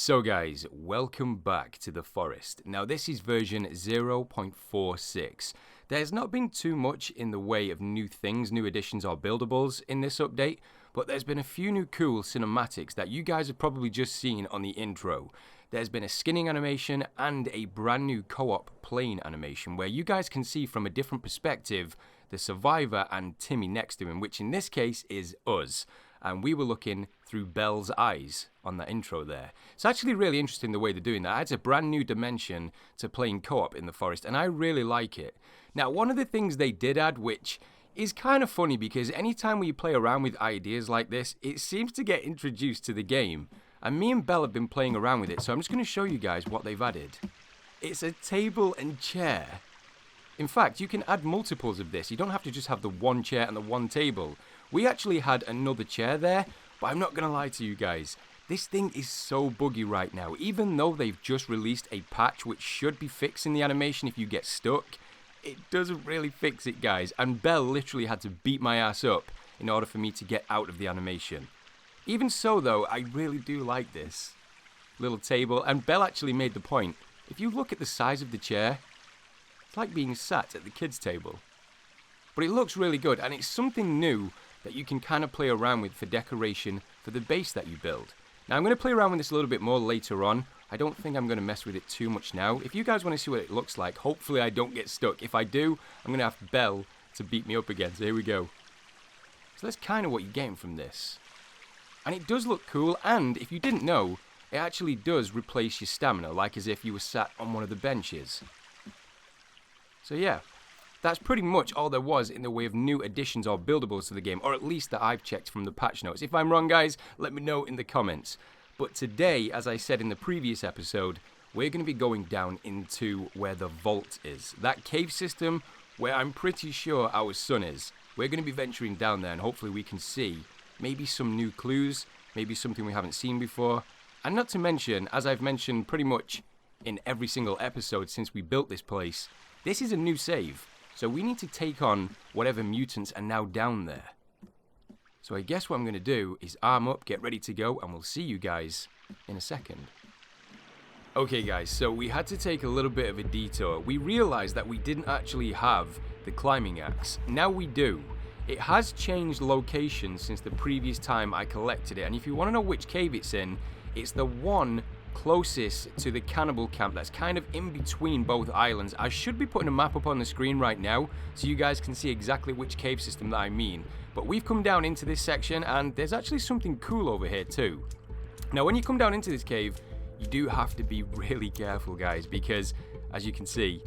So guys, welcome back to the forest. Now this is version 0.46. There's not been too much in the way of new things, new additions or buildables in this update, but there's been a few new cool cinematics that you guys have probably just seen on the intro. There's been a skinning animation and a brand new co-op playing animation where you guys can see from a different perspective the survivor and Timmy next to him, which in this case is us. And we were looking through Belle's eyes on that intro there. It's actually really interesting the way they're doing that. It adds a brand new dimension to playing co-op in the forest, and I really like it. Now, one of the things they did add, which is kind of funny because anytime we play around with ideas like this, it seems to get introduced to the game. And me and Belle have been playing around with it, so I'm just going to show you guys what they've added. It's a table and chair. In fact, you can add multiples of this. You don't have to just have the one chair and the one table. We actually had another chair there, but I'm not going to lie to you guys. This thing is so buggy right now. Even though they've just released a patch which should be fixing the animation if you get stuck, it doesn't really fix it, guys. And Belle literally had to beat my ass up in order for me to get out of the animation. Even so, though, I really do like this little table. And Belle actually made the point. If you look at the size of the chair, it's like being sat at the kids' table. But it looks really good, and it's something new that you can kind of play around with for decoration for the base that you build. Now, I'm going to play around with this a little bit more later on. I don't think I'm going to mess with it too much now. If you guys want to see what it looks like, hopefully I don't get stuck. If I do, I'm going to have Belle to beat me up again. So here we go. So that's kind of what you're getting from this. And it does look cool, and if you didn't know, it actually does replace your stamina, like as if you were sat on one of the benches. So yeah, that's pretty much all there was in the way of new additions or buildables to the game, or at least that I've checked from the patch notes. If I'm wrong, guys, let me know in the comments. But today, as I said in the previous episode, we're going to be going down into where the vault is. That cave system where I'm pretty sure our son is. We're going to be venturing down there, and hopefully we can see maybe some new clues, maybe something we haven't seen before. And not to mention, as I've mentioned pretty much in every single episode since we built this place, this is a new save. So we need to take on whatever mutants are now down there. So I guess what I'm going to do is arm up, get ready to go, and we'll see you guys in a second. Okay guys, so we had to take a little bit of a detour. We realized that we didn't actually have the climbing axe. Now we do. It has changed location since the previous time I collected it, and if you want to know which cave it's in, it's the one closest to the cannibal camp that's kind of in between both islands. I should be putting a map up on the screen right now so you guys can see exactly which cave system that I mean. But we've come down into this section, and there's actually something cool over here too. Now when you come down into this cave, you do have to be really careful, guys, because as you can see,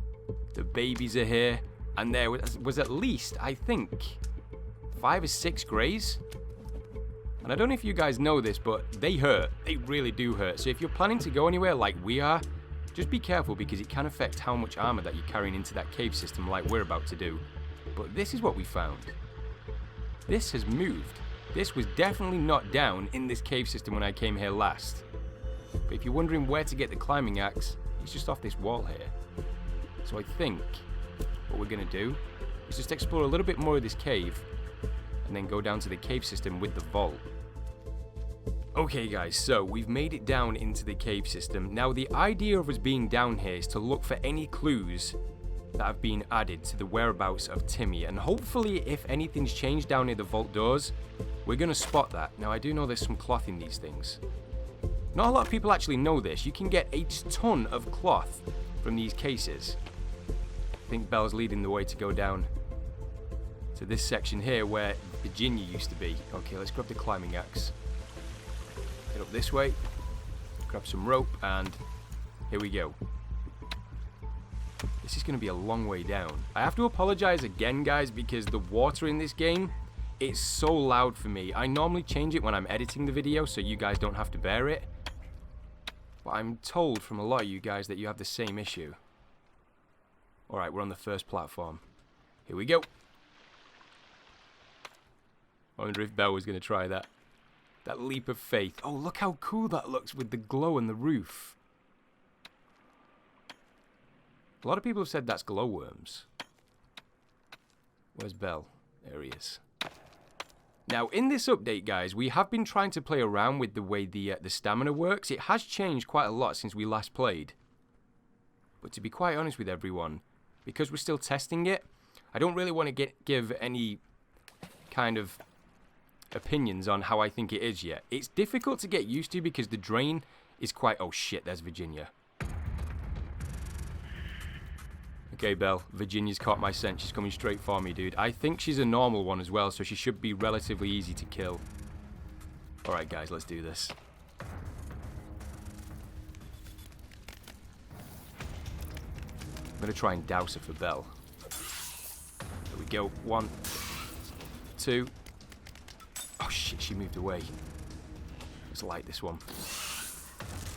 the babies are here, and there was at least, I think, 5 or 6 greys. And I don't know if you guys know this, but they hurt. They really do hurt. So if you're planning to go anywhere like we are, just be careful because it can affect how much armor that you're carrying into that cave system like we're about to do. But this is what we found. This has moved. This was definitely not down in this cave system when I came here last. But if you're wondering where to get the climbing axe, it's just off this wall here. So I think what we're going to do is just explore a little bit more of this cave and then go down to the cave system with the vault. Okay guys, so we've made it down into the cave system. Now the idea of us being down here is to look for any clues that have been added to the whereabouts of Timmy, and hopefully if anything's changed down near the vault doors, we're going to spot that. Now I do know there's some cloth in these things. Not a lot of people actually know this. You can get a ton of cloth from these cases. I think Belle's leading the way to go down to this section here where Virginia used to be. Okay, let's grab the climbing axe. Head up this way, grab some rope, and here we go. This is going to be a long way down. I have to apologize again, guys, because the water in this game, it's so loud for me. I normally change it when I'm editing the video so you guys don't have to bear it. But I'm told from a lot of you guys that you have the same issue. Alright, we're on the first platform. Here we go. I wonder if Belle was going to try that. That leap of faith. Oh, look how cool that looks with the glow on the roof. A lot of people have said that's glowworms. Where's Belle? There he is. Now, in this update, guys, we have been trying to play around with the way the stamina works. It has changed quite a lot since we last played. But to be quite honest with everyone, because we're still testing it, I don't really want to give any kind of opinions on how I think it is yet. It's difficult to get used to because the drain is quite... Oh, shit, there's Virginia. Okay, Belle, Virginia's caught my scent. She's coming straight for me, dude. I think she's a normal one as well, so she should be relatively easy to kill. Alright, guys, let's do this. I'm going to try and douse her for Belle. There we go. 1, 2. Oh, shit, she moved away. Let's light this one.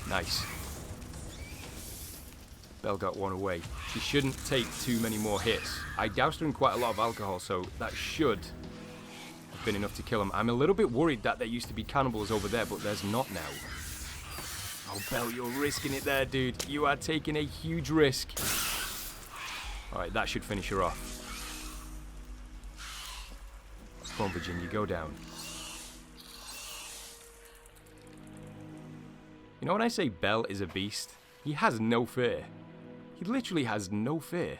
Nice. Belle got one away. She shouldn't take too many more hits. I doused her in quite a lot of alcohol, so that should have been enough to kill him. I'm a little bit worried that there used to be cannibals over there, but there's not now. Oh, Belle, you're risking it there, dude. You are taking a huge risk. Alright, that should finish her off. Come on, Virginia, go down. You know when I say Belle is a beast? He has no fear. He literally has no fear.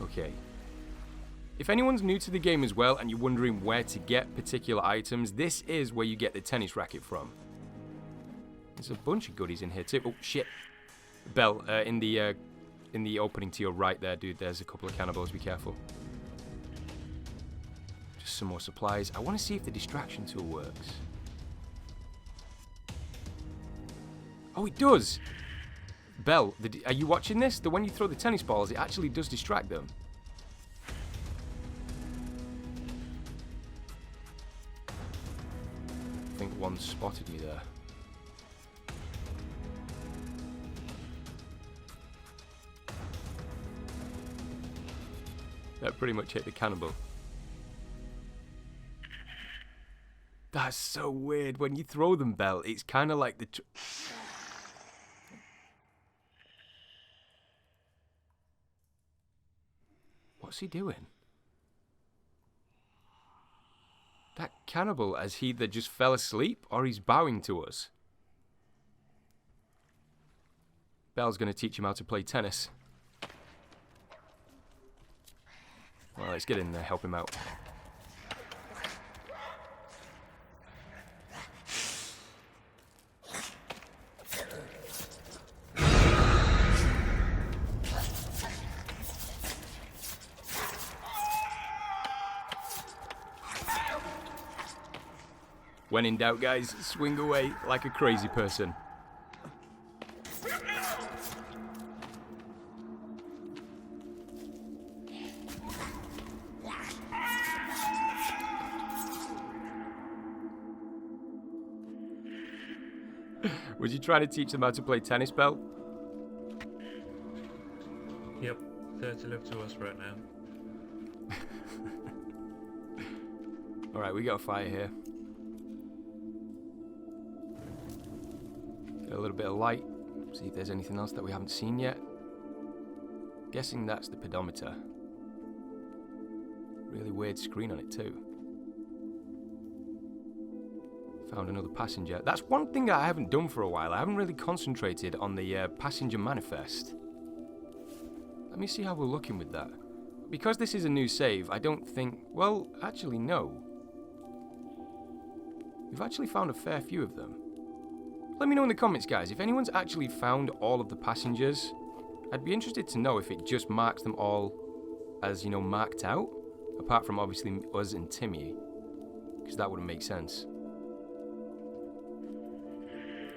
Okay. If anyone's new to the game as well and you're wondering where to get particular items, this is where you get the tennis racket from. There's a bunch of goodies in here too. Oh, shit. Belle, in the opening to your right there, dude, there's a couple of cannibals. Be careful. Just some more supplies. I want to see if the distraction tool works. Oh, it does! Belle, are you watching this? When you throw the tennis balls, it actually does distract them. I think one spotted you there. That pretty much hit the cannibal. That's so weird. When you throw them, Belle, it's kind of like the... What's he doing? That cannibal, has he either just fell asleep or he's bowing to us? Belle's going to teach him how to play tennis. Well, let's get in there, help him out. When in doubt, guys, swing away like a crazy person. Was you trying to teach them how to play tennis, Belle? Yep, 30 left to us right now. Alright, we got a fire here. Get a little bit of light. See if there's anything else that we haven't seen yet. Guessing that's the pedometer. Really weird screen on it too. Found another passenger. That's one thing that I haven't done for a while. I haven't really concentrated on the passenger manifest. Let me see how we're looking with that. Because this is a new save, I don't think... Well, actually, no. We've actually found a fair few of them. Let me know in the comments, guys, if anyone's actually found all of the passengers. I'd be interested to know if it just marks them all as, you know, marked out. Apart from, obviously, us and Timmy. Because that wouldn't make sense.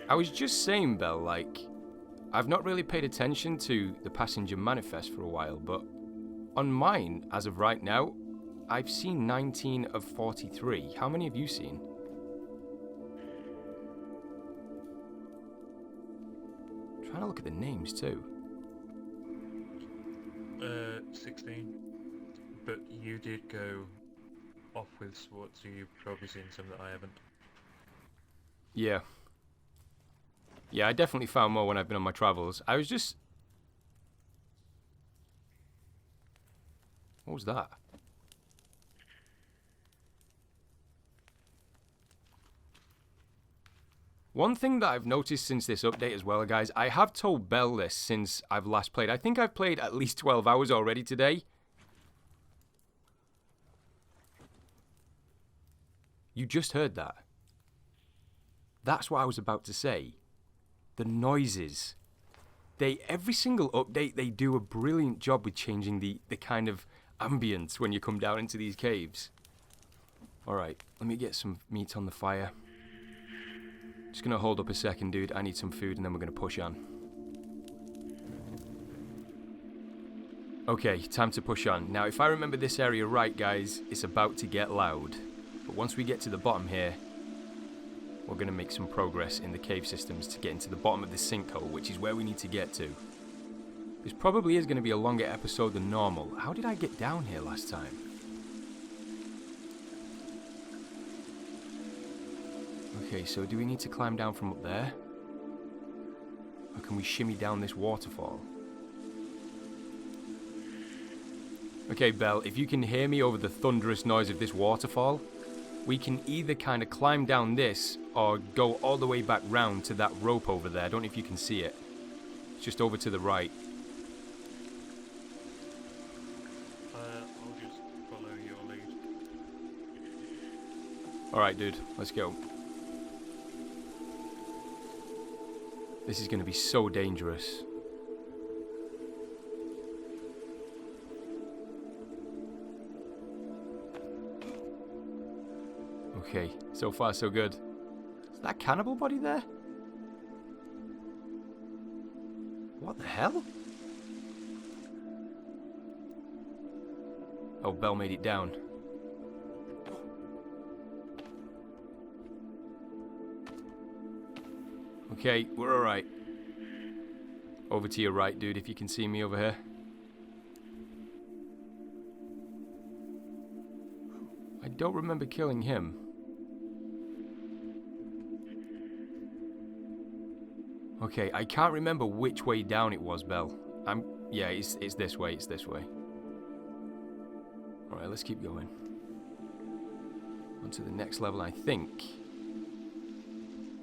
I was just saying, Belle, like, I've not really paid attention to the passenger manifest for a while, but on mine, as of right now, I've seen 19 of 43. How many have you seen? I'm trying to look at the names too. 16. But you did go off with SWAT, so you've probably seen some that I haven't. Yeah. Yeah, I definitely found more when I've been on my travels. I was just... What was that? One thing that I've noticed since this update as well, guys, I have told Belle this since I've last played. I think I've played at least 12 hours already today. You just heard that. That's what I was about to say. The noises. Every single update, they do a brilliant job with changing the kind of ambience when you come down into these caves. Alright, let me get some meat on the fire. Just gonna hold up a second, dude. I need some food and then we're gonna push on. Okay, time to push on. Now, if I remember this area right, guys, it's about to get loud. But once we get to the bottom here, we're gonna make some progress in the cave systems to get into the bottom of the sinkhole, which is where we need to get to. This probably is gonna be a longer episode than normal. How did I get down here last time? Okay, so do we need to climb down from up there? Or can we shimmy down this waterfall? Okay, Belle, if you can hear me over the thunderous noise of this waterfall, we can either kind of climb down this or go all the way back round to that rope over there. I don't know if you can see it. It's just over to the right. I'll just follow your lead. Alright, dude, let's go. This is going to be so dangerous. Okay, so far so good. Is that cannibal body there? What the hell? Oh, Belle made it down. Okay, we're alright. Over to your right, dude, if you can see me over here. I don't remember killing him. Okay, I can't remember which way down it was, Belle. Yeah, it's this way, it's this way. Alright, let's keep going. On to the next level, I think.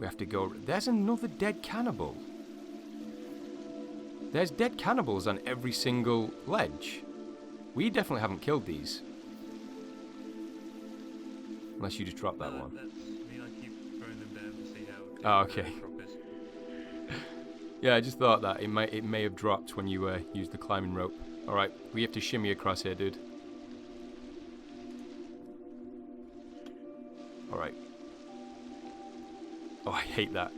We have to go... There's another dead cannibal. There's dead cannibals on every single ledge. We definitely haven't killed these. Unless you just dropped that one. That's me, I keep throwing them down to see how... Oh, okay. Yeah, I just thought that. It may have dropped when you used the climbing rope. Alright, we have to shimmy across here, dude. Alright. Oh, I hate that.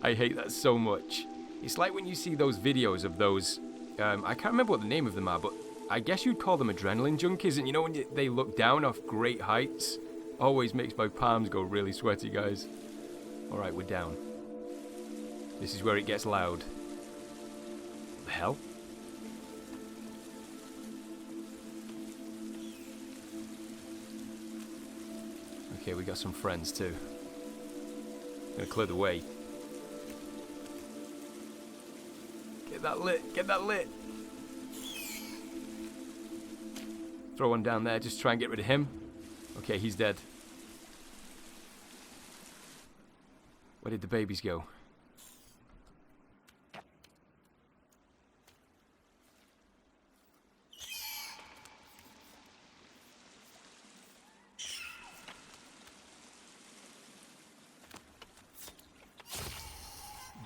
I hate that so much. It's like when you see those videos of those... I can't remember what the name of them are, but I guess you'd call them adrenaline junkies. And you know when they look down off great heights? Always makes my palms go really sweaty, guys. Alright, we're down. This is where it gets loud. What the hell? Okay, we got some friends too. Gonna clear the way. Get that lit, get that lit. Throw one down there, just try and get rid of him. Okay, he's dead. Where did the babies go?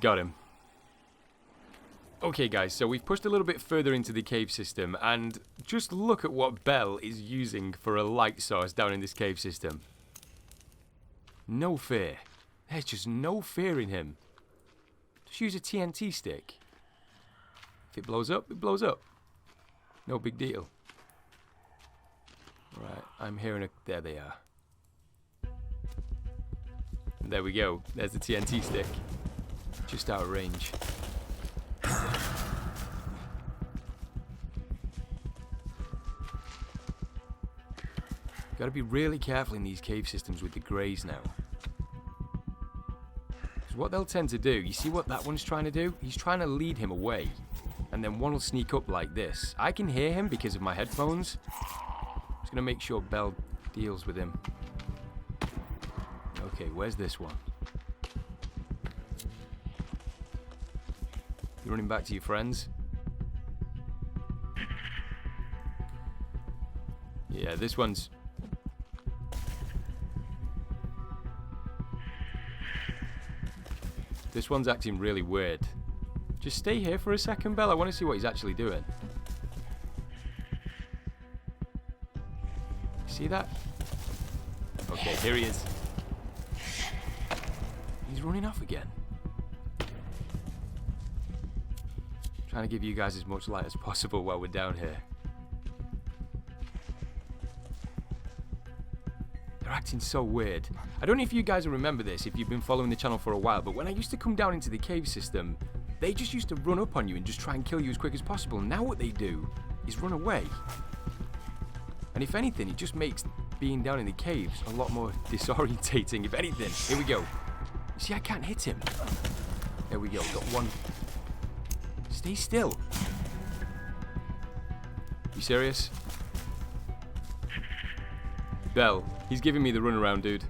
Got him. Okay guys, so we've pushed a little bit further into the cave system, and just look at what Belle is using for a light source down in this cave system. No fear. There's just no fear in him. Just use a TNT stick. If it blows up, it blows up. No big deal. Right, I'm hearing a... There they are. There we go. There's the TNT stick. Just out of range. Gotta be really careful in these cave systems with the greys now. Because what they'll tend to do, you see what that one's trying to do? He's trying to lead him away. And then one will sneak up like this. I can hear him because of my headphones. Just gonna make sure Belle deals with him. Okay, where's this one? You running back to your friends? Yeah, this one's... This one's acting really weird. Just stay here for a second, Belle. I want to see what he's actually doing. See that? Okay, here he is. He's running off again. Trying to give you guys as much light as possible while we're down here. They're acting so weird. I don't know if you guys will remember this if you've been following the channel for a while, but when I used to come down into the cave system, they just used to run up on you and just try and kill you as quick as possible. Now what they do is run away. And if anything, it just makes being down in the caves a lot more disorientating. If anything, here we go. You see, I can't hit him. There we go, got one. Stay still. You serious? Belle, he's giving me the runaround, dude.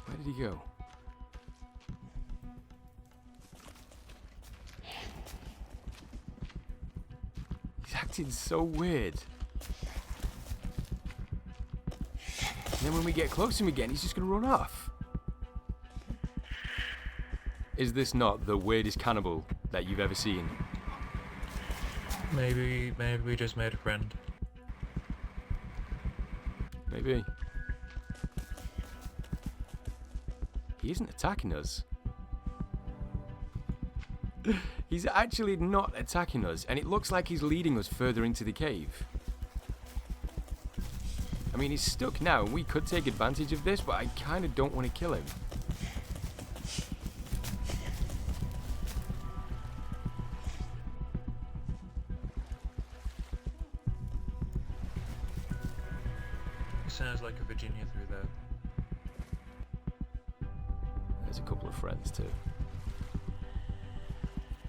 Where did he go? He's acting so weird. And then when we get close to him again, he's just going to run off. Is this not the weirdest cannibal that you've ever seen? Maybe we just made a friend. Maybe. He isn't attacking us. He's actually not attacking us, and it looks like he's leading us further into the cave. I mean, he's stuck now, and we could take advantage of this, but I kind of don't want to kill him. It sounds like a Virginia through there. There's a couple of friends, too.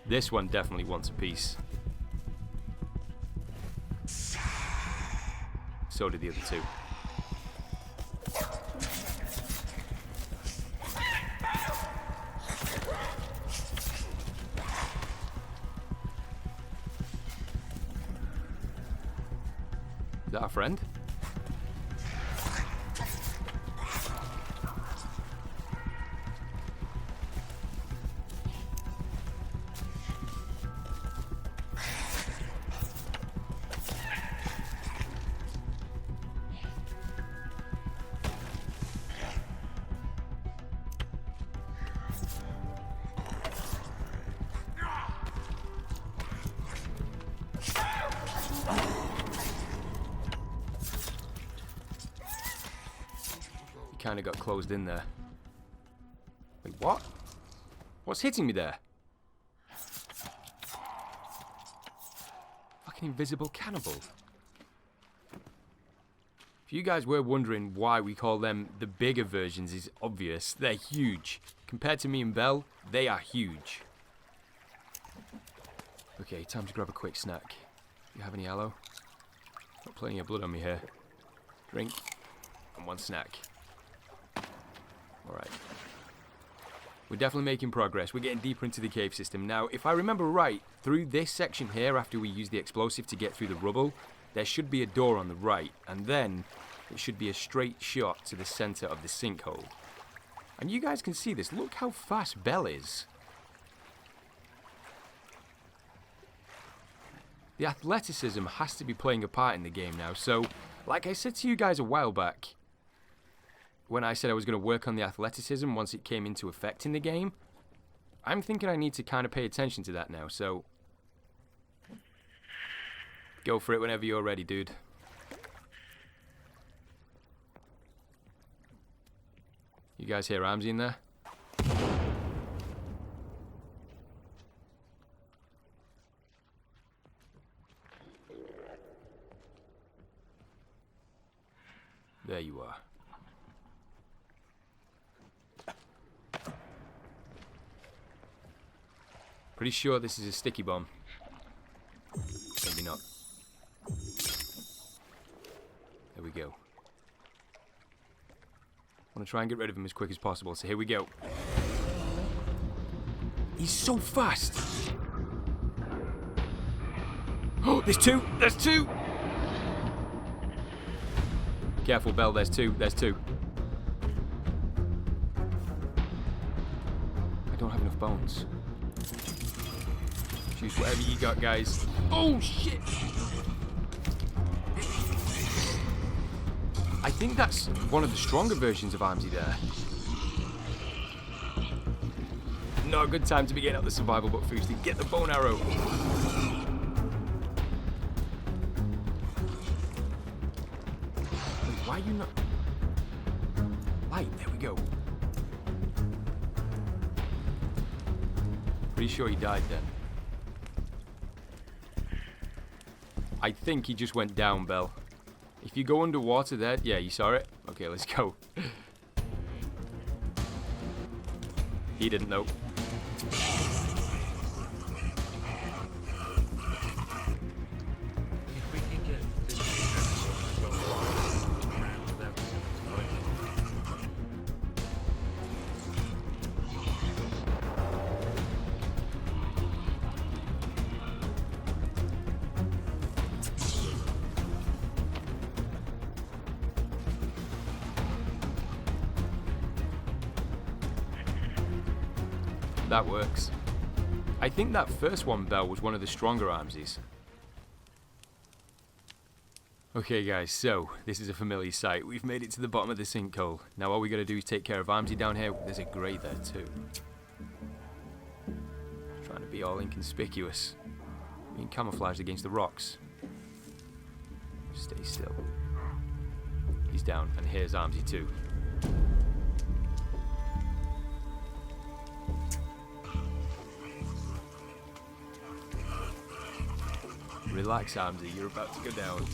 This one definitely wants a piece. So did the other two. Is that our friend? Kind of got closed in there. Wait, what? What's hitting me there? Fucking invisible cannibal. If you guys were wondering why we call them the bigger versions, it's obvious. They're huge. Compared to me and Belle, they are huge. Okay, time to grab a quick snack. You have any aloe? Got plenty of blood on me here. Drink and one snack. Alright. We're definitely making progress. We're getting deeper into the cave system. Now, if I remember right, through this section here, after we use the explosive to get through the rubble, there should be a door on the right, and then it should be a straight shot to the center of the sinkhole. And you guys can see this. Look how fast Belle is. The athleticism has to be playing a part in the game now. So, like I said to you guys a while back, when I said I was going to work on the athleticism once it came into effect in the game, I'm thinking I need to kind of pay attention to that now, so go for it whenever you're ready, dude. You guys hear Ramsey in there? There you are. Pretty sure this is a sticky bomb. Maybe not. There we go. want to try and get rid of him as quick as possible, so here we go. He's so fast! Oh, there's two! There's two! Careful, Belle, there's two. There's two. I don't have enough bones. Choose whatever you got, guys. Oh, shit! I think that's one of the stronger versions of Armsy there. Not a good time to be getting out the survival book, Foosty. Get the bone arrow. Wait, why are you not... Light, there we go. Pretty sure he died then. I think he just went down, Belle. If you go underwater there... Yeah, you saw it? Okay, let's go. He didn't know. If we can get this around without That works. I think that first one, Belle, was one of the stronger Armsies. Okay guys, so this is a familiar sight. We've made it to the bottom of the sinkhole. Now all we gotta do is take care of Armsy down here. There's a grey there too. Trying to be all inconspicuous. Being camouflaged against the rocks. Stay still. He's down, and here's Armsy too. Relax, Armsy, you're about to go down.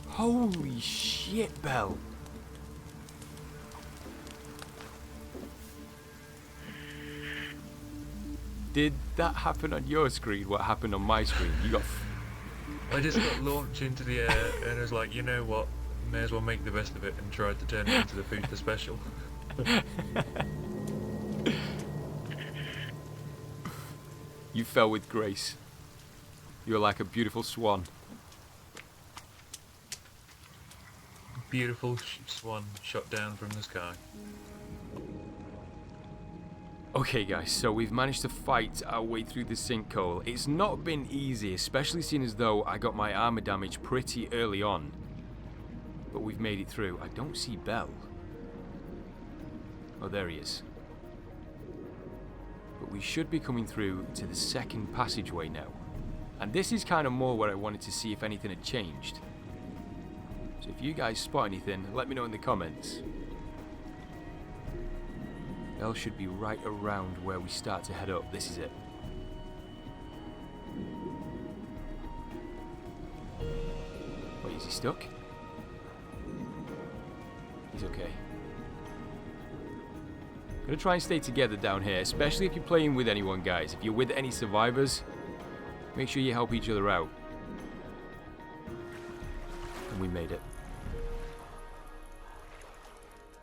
Holy shit, Belle. Did that happen on your screen? What happened on my screen? You got... I just got launched into the air and I was like, you know what? May as well make the best of it, and tried to turn it into the booster special. You fell with grace. You're like a beautiful swan. Beautiful swan shot down from the sky. Okay guys, so we've managed to fight our way through the sinkhole. It's not been easy, especially seeing as though I got my armor damage pretty early on. But we've made it through. I don't see Belle. Oh, there he is. But we should be coming through to the second passageway now. And this is kind of more where I wanted to see if anything had changed. So if you guys spot anything, let me know in the comments. Belle should be right around where we start to head up. This is it. Wait, is he stuck? He's okay. I'm gonna try and stay together down here, especially if you're playing with anyone, guys. If you're with any survivors, make sure you help each other out. And we made it.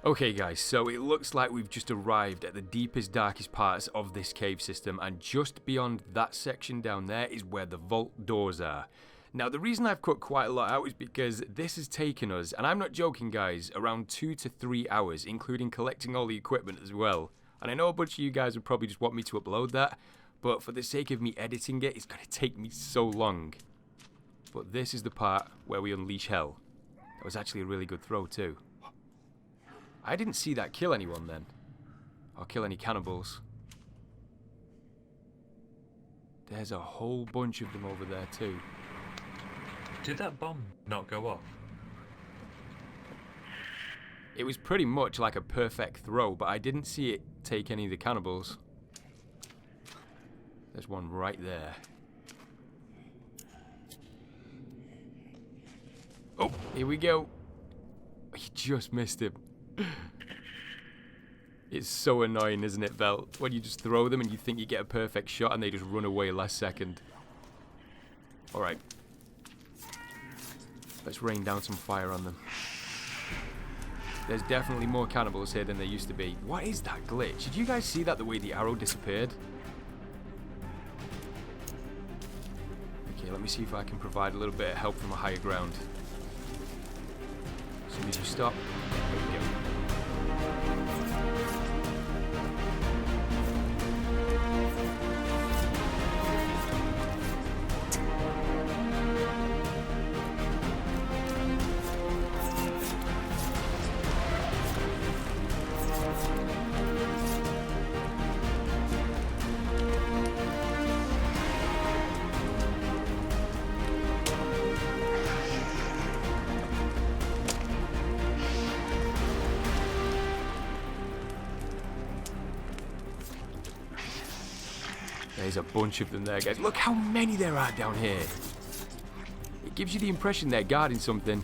Okay guys, so it looks like we've just arrived at the deepest, darkest parts of this cave system, and just beyond that section down there is where the vault doors are. Now the reason I've cut quite a lot out is because this has taken us, and I'm not joking guys, around 2 to 3 hours, including collecting all the equipment as well. And I know a bunch of you guys would probably just want me to upload that, but for the sake of me editing it, it's going to take me so long. But this is the part where we unleash hell. That was actually a really good throw too. I didn't see that kill anyone then. Or kill any cannibals. There's a whole bunch of them over there too. Did that bomb not go off? It was pretty much like a perfect throw, but I didn't see it take any of the cannibals. There's one right there. Here we go. He just missed him. It's so annoying, isn't it, Belle? When you just throw them and you think you get a perfect shot and they just run away last second. Alright. Let's rain down some fire on them. There's definitely more cannibals here than there used to be. What is that glitch? Did you guys see that, the way the arrow disappeared? Okay, let me see if I can provide a little bit of help from a higher ground. As soon as you stop, there we go. There's a bunch of them there, guys. Look how many there are down here. It gives you the impression they're guarding something.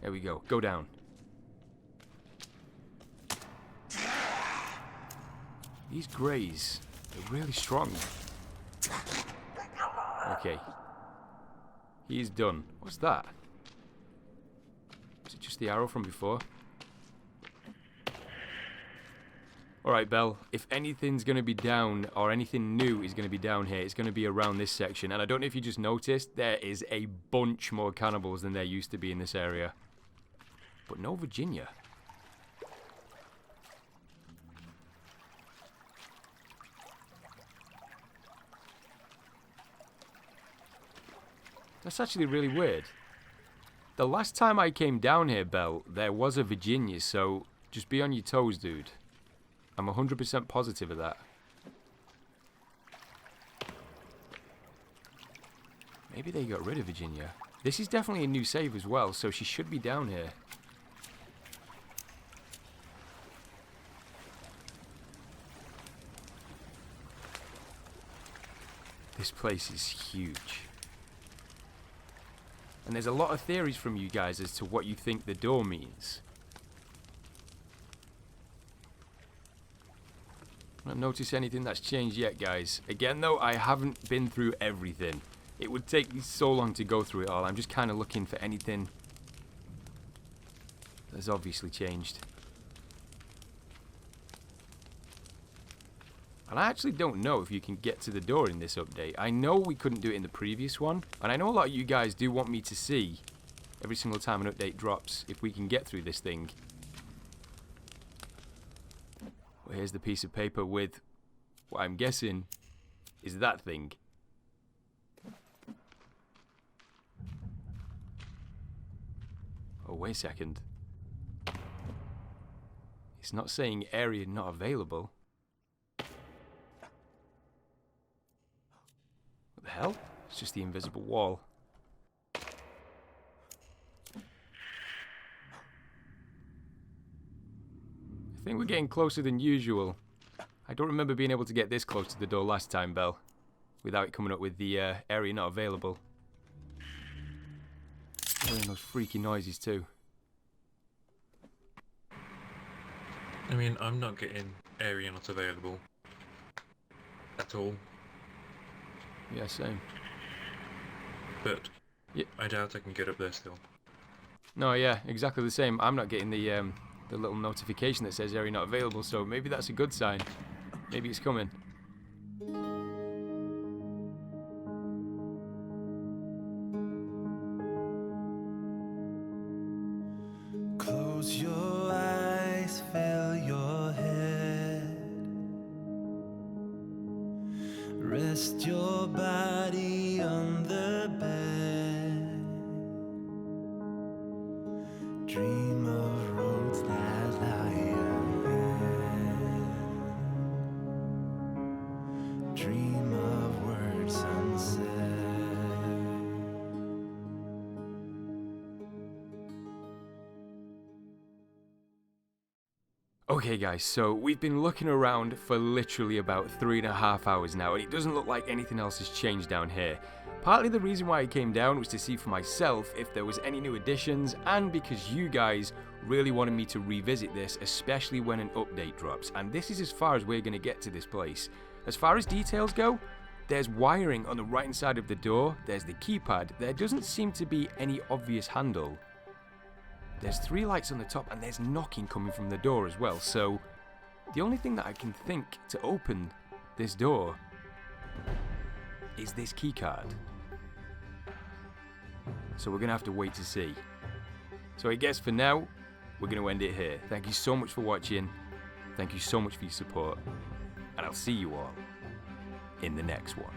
There we go. Go down. These greys, they're really strong. Okay. He's done. What's that? Is it just the arrow from before? Alright, Belle. If anything's going to be down, or anything new is going to be down here, it's going to be around this section. And I don't know if you just noticed, there is a bunch more cannibals than there used to be in this area. But no Virginia. That's actually really weird. The last time I came down here, Belle, there was a Virginia, so just be on your toes, dude. I'm 100% positive of that. Maybe they got rid of Virginia. This is definitely a new save as well, so she should be down here. This place is huge. And there's a lot of theories from you guys as to what you think the door means. I don't notice anything that's changed yet, guys. Again, though, I haven't been through everything. It would take me so long to go through it all. I'm just kind of looking for anything that's obviously changed. And I actually don't know if you can get to the door in this update. I know we couldn't do it in the previous one. And I know a lot of you guys do want me to see, every single time an update drops, if we can get through this thing. Well, here's the piece of paper with what I'm guessing is that thing. Oh, wait a second. It's not saying area not available. What the hell? It's just the invisible wall. I think we're getting closer than usual. I don't remember being able to get this close to the door last time, Belle, without it coming up with the area not available. Hearing those freaky noises too. I mean, I'm not getting area not available. at all. Yeah, same. But Yeah. I doubt I can get up there still. No, yeah, exactly the same. I'm not getting the little notification that says area not available, so maybe that's a good sign. Maybe it's coming. Close your eyes, fill your head. Rest your body on the bed. Dream of roads that lie ahead. Dream of words unsaid. Okay guys, so we've been looking around for literally about 3.5 hours now, and it doesn't look like anything else has changed down here. Partly the reason why I came down was to see for myself if there was any new additions, and because you guys really wanted me to revisit this, especially when an update drops, and this is as far as we're going to get to this place. As far as details go, there's wiring on the right hand side of the door, there's the keypad, there doesn't seem to be any obvious handle. There's 3 lights on the top and there's knocking coming from the door as well, so the only thing that I can think to open this door is this keycard. So we're going to have to wait to see. So I guess for now, we're going to end it here. Thank you so much for watching, thank you so much for your support, and I'll see you all in the next one.